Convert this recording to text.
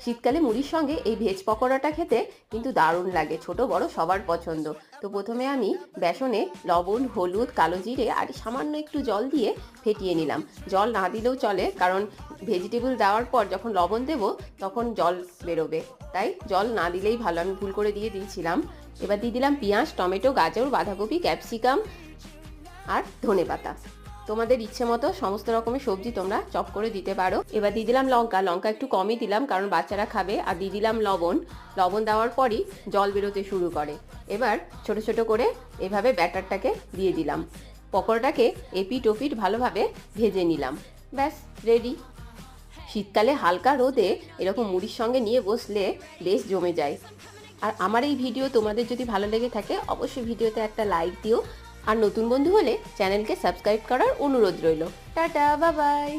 শীতকালে মুড়ির সঙ্গে এই ভেজ পকোড়াটা খেতে কিন্তু দারুণ লাগে, ছোট বড় সবার পছন্দ। তো প্রথমে আমি বেসনে লবণ, হলুদ, কালো জিরে আর সামান্য একটু জল দিয়ে ফেটিয়ে নিলাম। জল না দিলেও চলে, কারণ ভেজিটেবল দেওয়ার পর যখন লবণ দেব তখন জল বেরোবে, তাই জল না দিলেই ভালো। আমি ভুল করে দিয়ে দিয়েছিলাম। এবার দিয়ে দিলাম পেঁয়াজ, টমেটো, গাজর, বাঁধাকপি, ক্যাপসিকাম আর ধনেপাতা। তোমাদের ইচ্ছে মতো সমস্ত রকমের সবজি তোমরা চপ করে দিতে পারো। এবার দিয়ে দিলাম লঙ্কা, লঙ্কা একটু কমই দিলাম কারণ বাচ্চারা খাবে। আর দিয়ে দিলাম লবণ, লবণ দেওয়ার পরই জল বেরোতে শুরু করে। এবার ছোট ছোট করে এভাবে ব্যাটারটাকে দিয়ে দিলাম। পকোড়াটাকে এপিট ওপিট ভালোভাবে ভেজে নিলাম। ব্যাস রেডি। শীতকালে হালকা রোদে এরকম মুড়ির সঙ্গে নিয়ে বসলে বেশ জমে যায়। আর আমার এই ভিডিও তোমাদের যদি ভালো লেগে থাকে অবশ্যই ভিডিওতে একটা লাইক দিও। আর নতুন বন্ধু হলে চ্যানেলকে সাবস্ক্রাইব করার অনুরোধ রইল। Tata, bye bye.